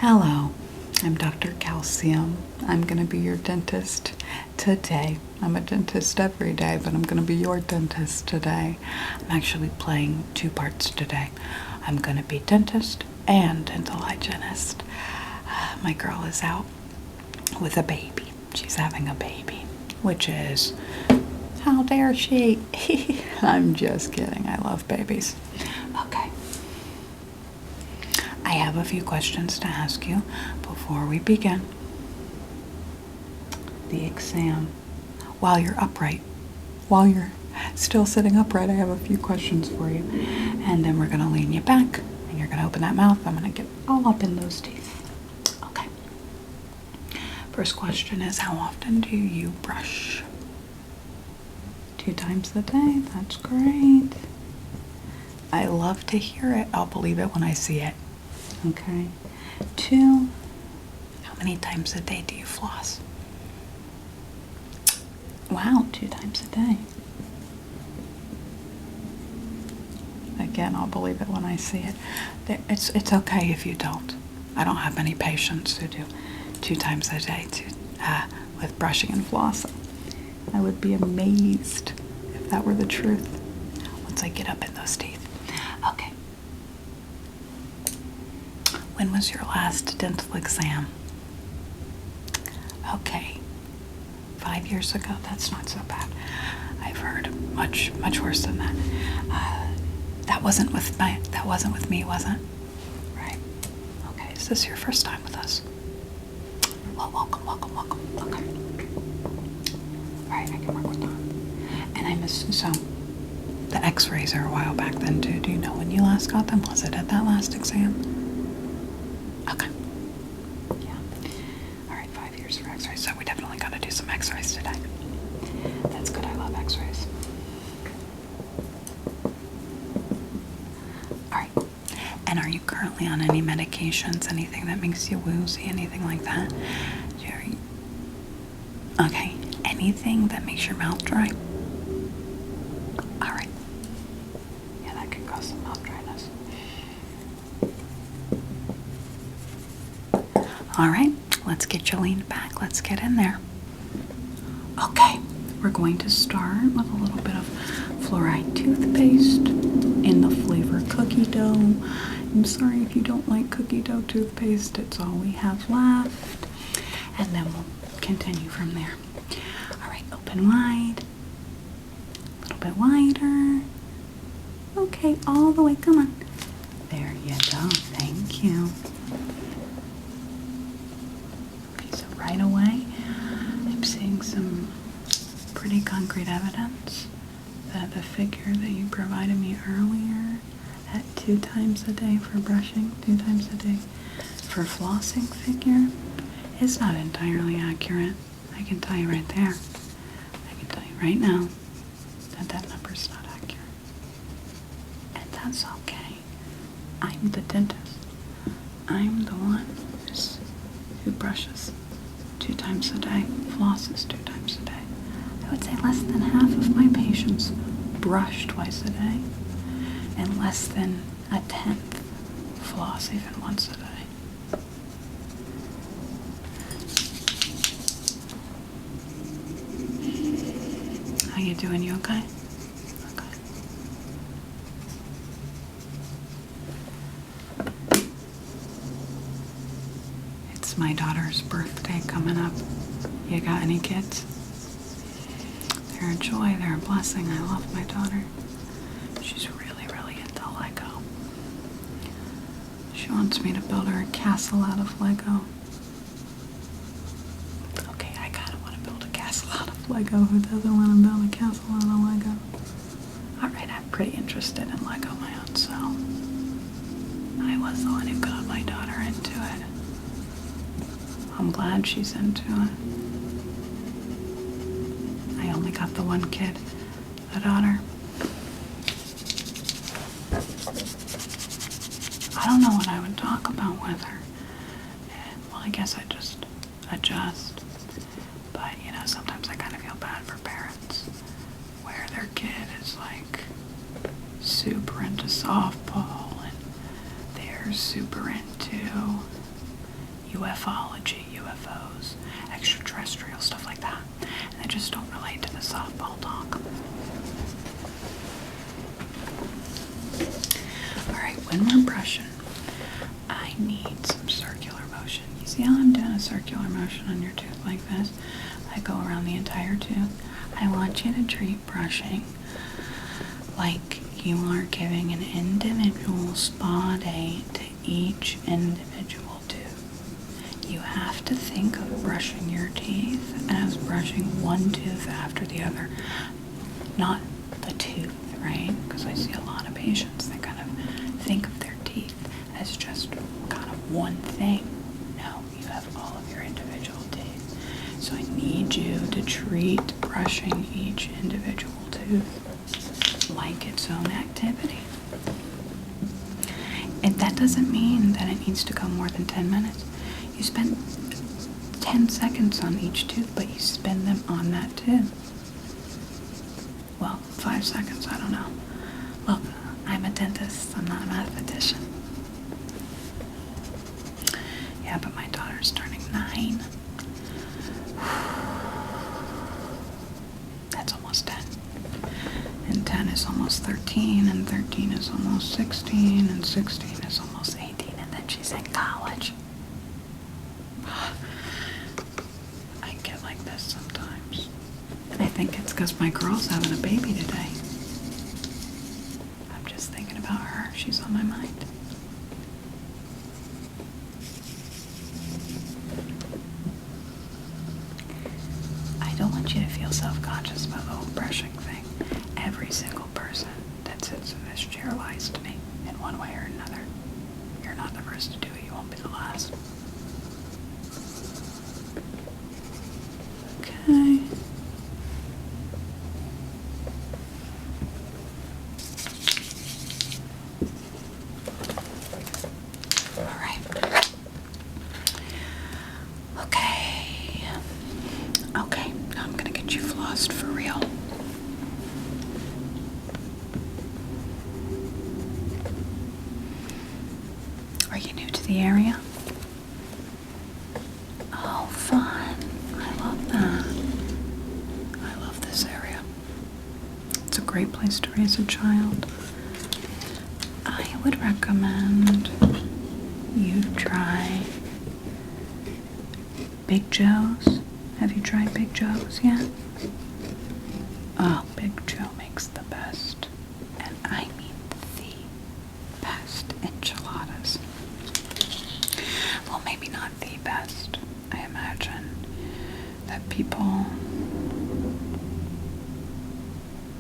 Hello, I'm Dr. Calcium. I'm going to be your dentist today. I'm a dentist every day, but I'm going to be your dentist today. I'm actually playing two parts today. I'm going to be dentist and dental hygienist. My girl is out with a baby. She's having a baby, which is, how dare she? I'm just kidding. I love babies. Okay. I have a few questions to ask you before we begin the exam. While you're upright, while you're still sitting upright, I have a few questions for you. And then we're going to lean you back, and you're going to open that mouth. I'm going to get all up in those teeth. Okay. First question is, how often do you brush? 2 times a day. That's great. I love to hear it. I'll believe it when I see it. Okay. 2, how many times a day do you floss? Wow, 2 times a day. Again, I'll believe it when I see it. It's okay if you don't. I don't have many patients who do 2 times a day with brushing and flossing. I would be amazed if that were the truth once I get up in those teeth. Okay. When was your last dental exam? Okay. 5 years ago? That's not so bad. I've heard much worse than that. That wasn't with me, was it? Right. Okay. Is this your first time with us? Well, welcome. Okay. All right, I can work with that. And I missed, so the x-rays are a while back then too. Do you know when you last got them? Was it at that last exam? Okay. Yeah. All right, 5 years for x-rays. So we definitely got to do some x-rays today. That's good. I love x-rays. All right. And are you currently on any medications? Anything that makes you woozy? Anything like that? Jerry? Okay. Anything that makes your mouth dry? All right. Yeah, that can cause some mouth dryness. All right, let's get you leaned back. Let's get in there. Okay, we're going to start with a little bit of fluoride toothpaste in the flavor cookie dough. I'm sorry if you don't like cookie dough toothpaste. It's all we have left. And then we'll continue from there. All right, open wide. A little bit wider. Okay, all the way. Come on. There you go. Thank you. Right away, I'm seeing some pretty concrete evidence that the figure that you provided me earlier at 2 times a day for brushing, 2 times a day for flossing figure is not entirely accurate. I can tell you right there. I can tell you right now that that number's not accurate. And that's okay. I'm the dentist. I'm the one who brushes 2 times a day, flosses 2 times a day. I would say less than half of my patients brush twice a day, and less than a 10th floss even once a day. How you doing? You okay? Okay. It's my daughter's birthday coming up. You got any kids? They're a joy, they're a blessing. I love my daughter. She's really into Lego. She wants me to build her a castle out of Lego. Okay, I kinda want to build a castle out of Lego. Who doesn't want to build a castle out of Lego? Alright, I'm pretty interested in Lego my own self. I was the one who got my daughter into it. I'm glad she's into it. I only got the one kid, a daughter. I don't know what I would talk about with her. Well, I guess I just adjust. But, sometimes I kind of feel bad for parents where their kid is like super into softball and they're super into ufology, UFOs, extraterrestrial, stuff like that. And they just don't relate to the softball talk. Alright, when we're brushing, I need some circular motion. You see how I'm doing a circular motion on your tooth like this? I go around the entire tooth. I want you to treat brushing like you are giving an individual spa day to each individual tooth. You have to think of brushing your teeth as brushing one tooth after the other, not the tooth, right? Because I see a lot of patients that kind of think of their teeth as just kind of one thing. No, you have all of your individual teeth. So I need you to treat brushing each individual tooth like its own activity. And that doesn't mean that it needs to go more than 10 minutes. You spend 10 seconds on each tooth, but you spend them on that tooth. Well, 5 seconds, I don't know. Look, I'm a dentist, I'm not a mathematician. Yeah, but my daughter's turning 9. That's almost 10. And 10 is almost 13, and 13 is almost 16, and 16 is almost 18, and then she's in college. I get like this sometimes. And I think it's because my girl's having a baby today. I'm just thinking about her. She's on my mind. I don't want you to feel self-conscious about the whole brushing thing. Every single person that sits in this chair lies to me in one way or another. You're not the first to do it. You won't be the last. Okay. All right. Okay. Now I'm gonna get you flossed for real. Are you new to the area? Oh, fun. I love that. I love this area. It's a great place to raise a child. I would recommend you try Big Joe's. Have you tried Big Joe's yet? Oh, Big Joe makes the best, and I mean the best enchiladas. Well, maybe not the best. I imagine that people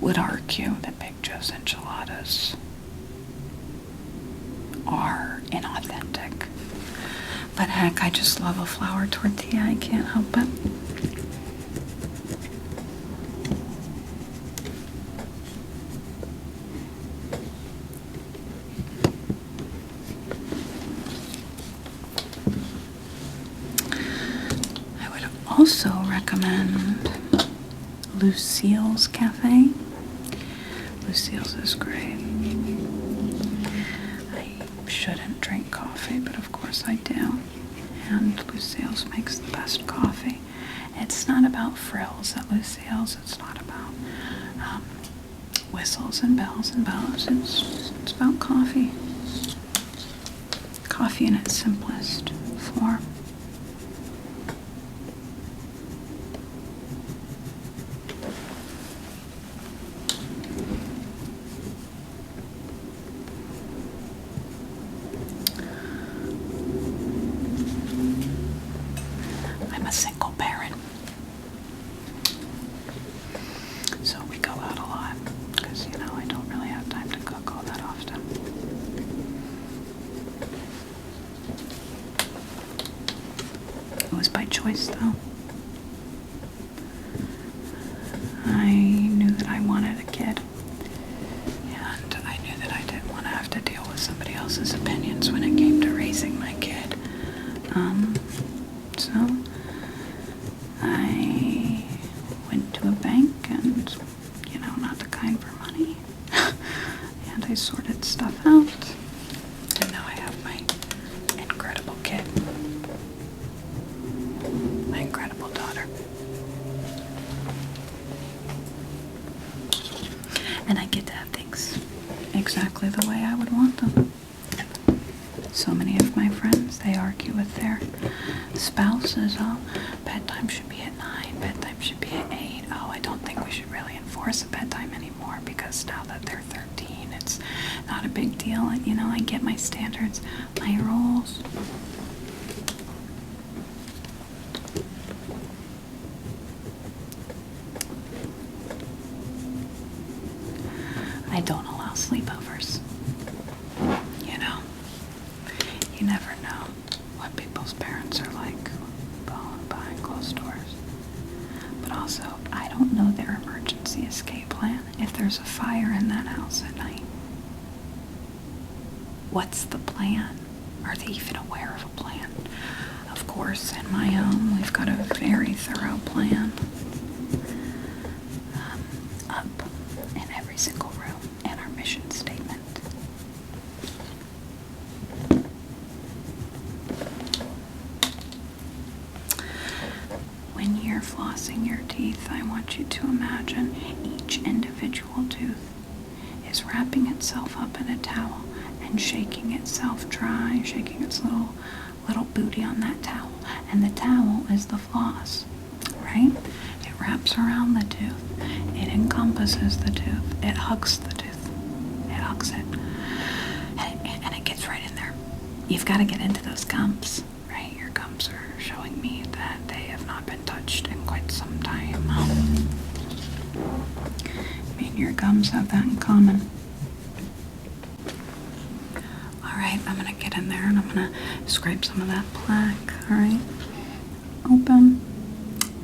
would argue that Big Joe's enchiladas are inauthentic. But heck, I just love a flour tortilla. I can't help it. I would also recommend Lucille's Cafe. Lucille's is great. I shouldn't drink coffee, but of course I do. And Lucille's makes the best coffee. It's not about frills at Lucille's. It's not about whistles and bells and bows. It's about coffee. Coffee in its simplest form. I'm a single parent, so we go out a lot because, I don't really have time to cook all that often. It was by choice, though. I knew that I wanted a kid, and I knew that I didn't want to have to deal with somebody else's opinions when it came to raising my kid. So I went to a bank and, not the kind for money, and I sorted stuff out, and now I have my incredible kid. And I get to have things exactly the way I would want them. So many of my friends, they argue with their spouses. Oh, bedtime should be at 9, bedtime should be at 8. Oh, I don't think we should really enforce a bedtime anymore because now that they're 13, it's not a big deal. And, I get my standards, my rules. I don't allow sleepovers. You never know what people's parents are like behind closed doors. But also, I don't know their emergency escape plan if there's a fire in that house at night. What's the plan? Are they even aware of a plan? Of course, in my home, we've got a very thorough plan. Up in every single room and our mission statement. When you're flossing your teeth, I want you to imagine each individual tooth is wrapping itself up in a towel and shaking itself dry, shaking its little booty on that towel. And the towel is the floss, right? It wraps around the tooth. It encompasses the tooth. It hugs the tooth. It hugs it. And it gets right in there. You've got to get into those gums, right? Your gums are showing me that they have not been touched in quite some time. Your gums have that in common. Alright, I'm going to get in there and I'm going to scrape some of that plaque. Alright. Open.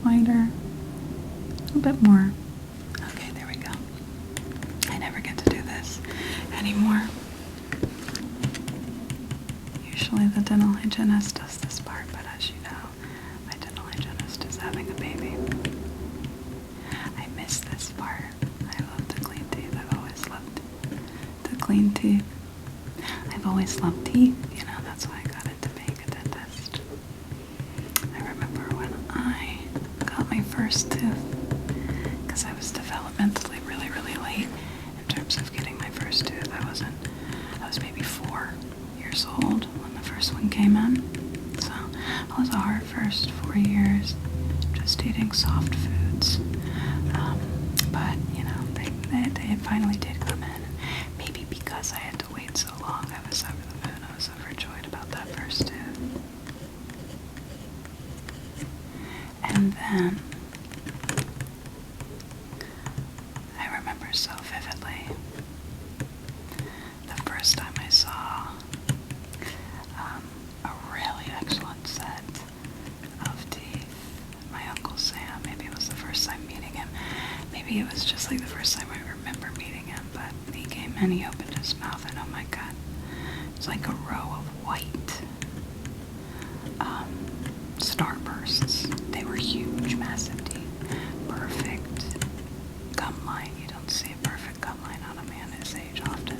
Wider. A little bit more. Okay, there we go. I never get to do this anymore. Usually the dental hygienist does this part, but as you know, my dental hygienist is having a baby. I miss this part. I love to clean teeth. I've always loved to clean teeth. I've always loved teeth, that's why I got into being a dentist. I remember when I got my first tooth, because I was developmentally really, really late in terms of getting my first tooth. I was maybe 4 years old when the first one came in. So it was a hard first 4 years just eating soft foods. But, they finally did come in. Maybe because I had to wait so long, I was over the moon. I was overjoyed about that first tooth. And then, I remember so vividly the first time I saw a really excellent set of teeth. My Uncle Sam, maybe it was the first time meeting him. Maybe it was just like the first time I remember meeting him, but he came in, he opened his mouth, and oh my God, it's like a row of white starbursts. They were huge, massive teeth. Perfect gum line. You don't see a perfect gum line on a man his age often.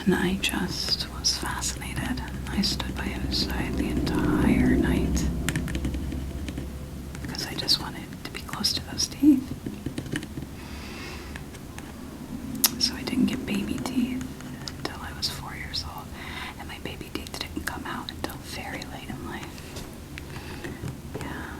And I just was fascinated. I stood by his side the entire night because I just wanted to be close to those teeth. So I didn't get baby teeth until I was 4 years old, and my baby teeth didn't come out until very late in life. Yeah.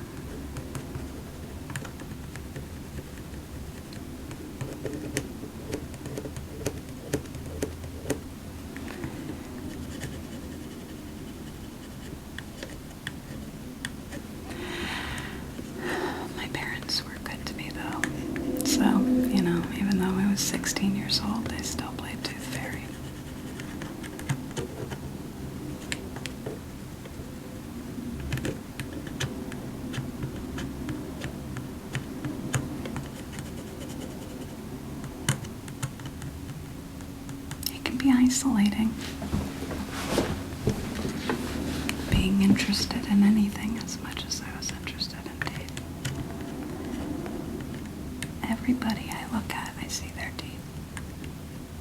My parents were good to me though. So, even though I was 16 years old, they still played tooth fairy. It can be isolating. Being interested in anything as much as I was interested in teeth. Everybody I look at, I see their teeth.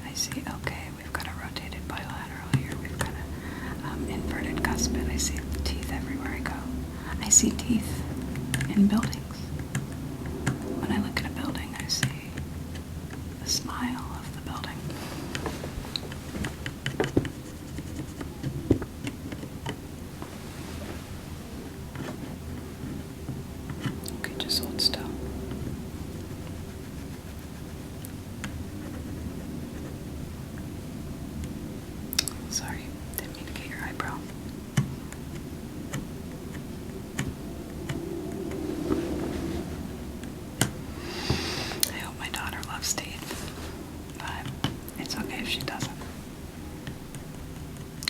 I see, okay, we've got a rotated bilateral here. We've got an inverted cuspid. I see teeth everywhere I go. I see teeth in buildings. When I look at a building, I see eyebrow. I hope my daughter loves teeth, but it's okay if she doesn't.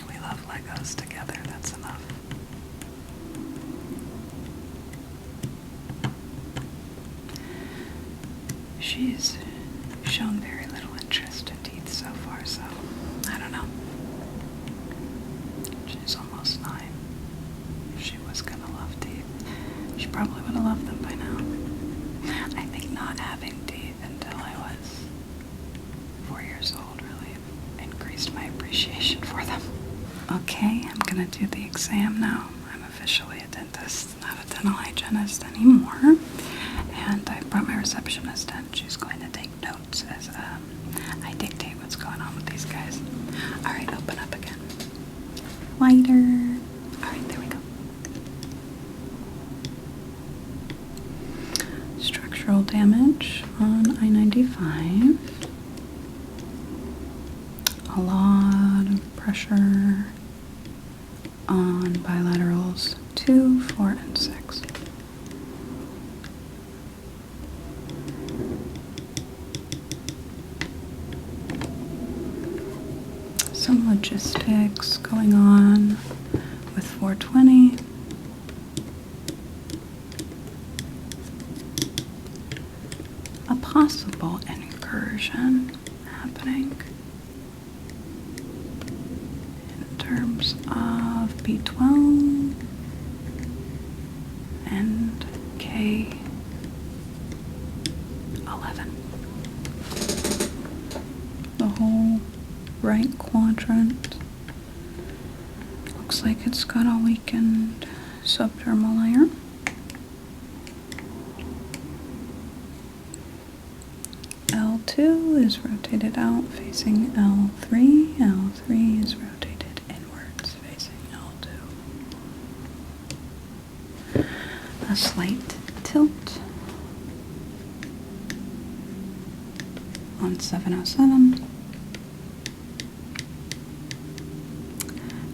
We love Legos together, that's enough. She's shown very little interest in teeth so far, so I don't know. She's almost 9. If she was gonna love teeth, she probably would have loved them by now. I think not having teeth until I was 4 years old really increased my appreciation for them. Okay, I'm gonna do the exam now. I'm officially a dentist, not a dental hygienist anymore. And I brought my receptionist in. She's going to take notes as I dictate what's going on with these guys. Alright, open up again. Wider. Alright, there we go. Structural damage on I-95. A lot of pressure on bilaterals 2, 4, and 6. Some logistics going on with 420. A possible incursion happening in terms of B12 and K11. The whole right quadrant looks like it's got a weakened subdermal layer. L2 is rotated out facing L3. L3 is rotated inwards facing L2. A slight tilt on 707.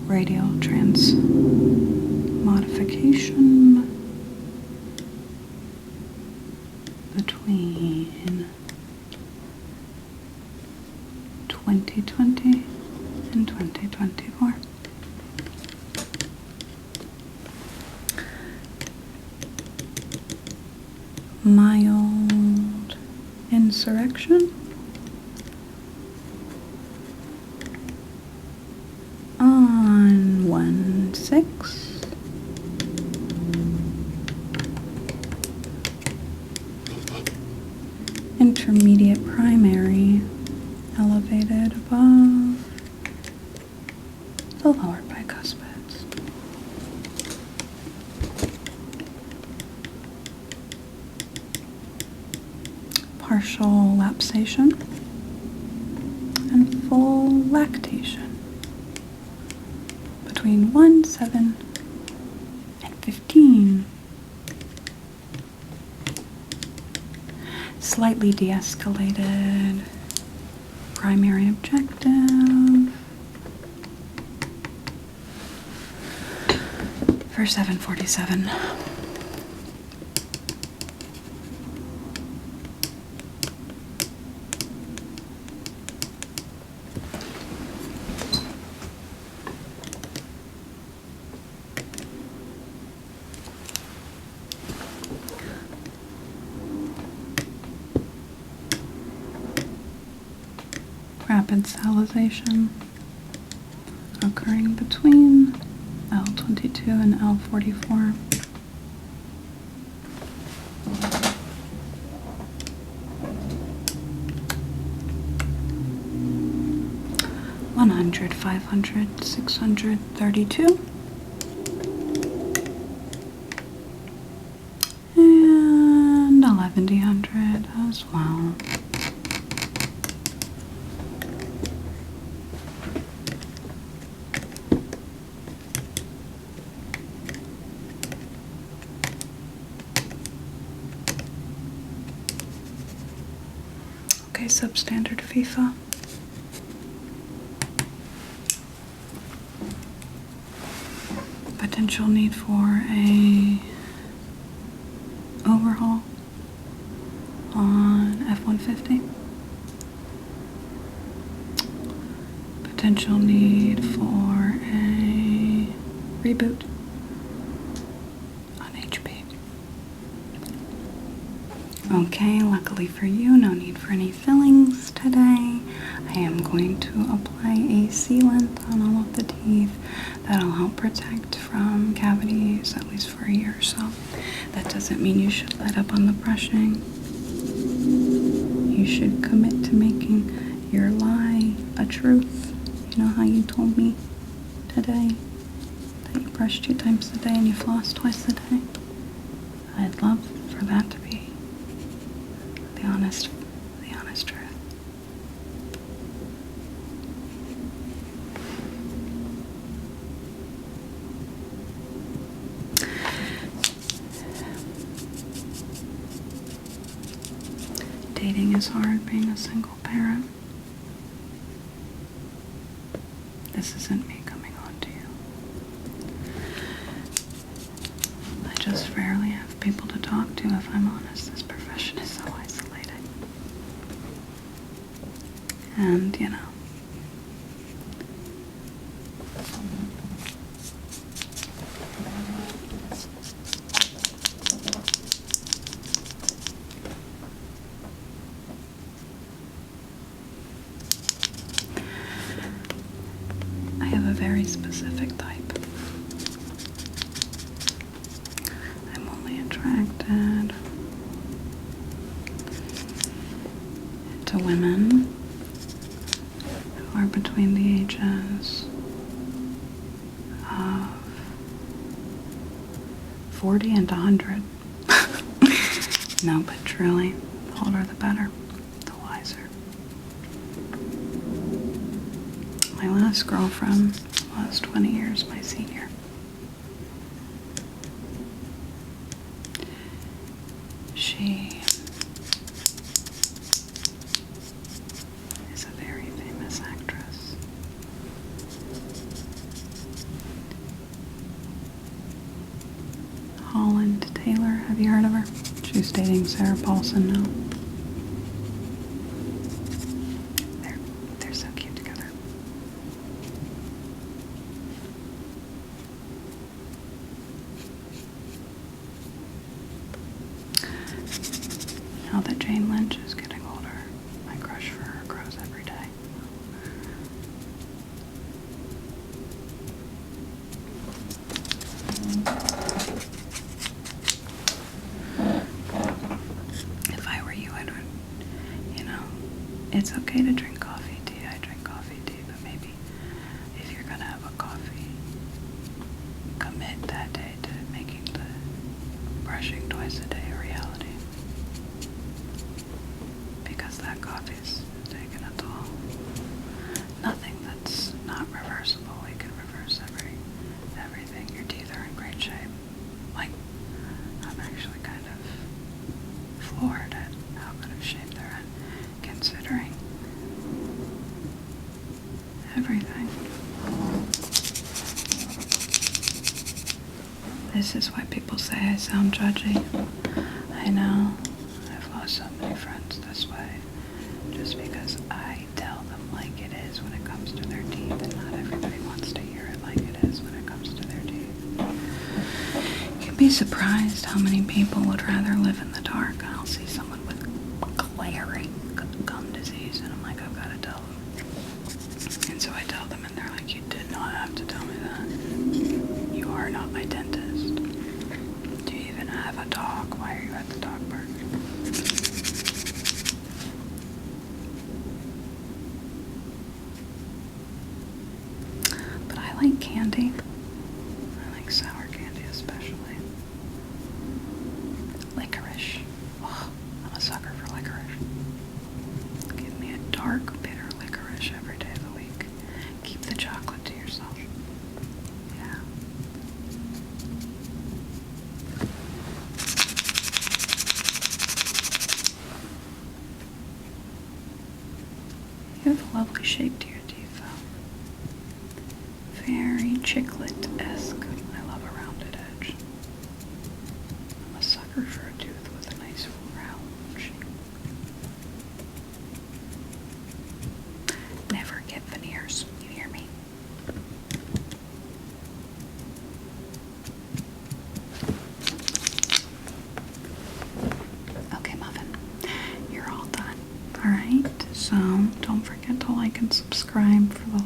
Radial transmodification between 2020 and 2024. Mild insurrection on 1/6. Intermediate primary elevated above the lower bicuspids. Partial lapsation and full lactation between 1, 7, and 15. Slightly de-escalated primary objective for 747. Rapid salivation occurring between L22 and L44. (100, 500, 632) and 1100 as well. Okay, substandard FIFA. potential need for a overhaul on F-150. Potential need for a reboot on HP. Okay, luckily for you, no need for any fillings today. I am going to apply a sealant on all of the teeth that'll help protect from cavities at least for a year or so. That doesn't mean you should let up on the brushing. You should commit to making your lie a truth. You know how you told me today that you brush 2 times a day and you floss twice a day? I'd love for that to be the honest truth. Dating is hard, being a single parent. This isn't me coming on to you. I just rarely have people to talk to, if I'm honest. This profession is so isolated. And, you know, I have a very specific type. I'm only attracted to women who are between the ages of 40 and 100. No, but truly, the older the better, the wiser. My last girlfriend was 20 years my senior. She is a very famous actress. Holland Taylor, have you heard of her? She's dating Sarah Paulson now. They're so cute together. Now that Jane Lynch is getting older, my crush for her grows every day. If I were you, I would, it's okay to drink coffee, tea. I drink coffee, tea, but maybe if you're gonna have a coffee, commit that day to making the brushing twice a day a reality. Because that coffee's taking a toll. Nothing that's not reversible. We can reverse everything. Your teeth are in great shape. Like, I'm actually kind of floored at how good of shape they're in, considering everything. This is why people say I sound judgy. I know. I've lost so many friends this way. Just because I tell them like it is when it comes to their teeth, and not everybody wants to hear it like it is when it comes to their teeth. You'd be surprised how many people would rather live in the dark. I'll see someone with glaring gum disease, and I'm like, I've got to tell them. And so I tell them, and they're like, you did not have to tell me that. You are not my dentist. Do you even have a dog? Why are you at the dog park? But I like candy. I like sour candy especially. Licorice. Oh, I'm a sucker for licorice. Give me a dark, bitter licorice every day of the week. Keep the chocolate to yourself. Yeah. You have a lovely shape to your teeth, though. Very chiclet. So don't forget to like and subscribe for the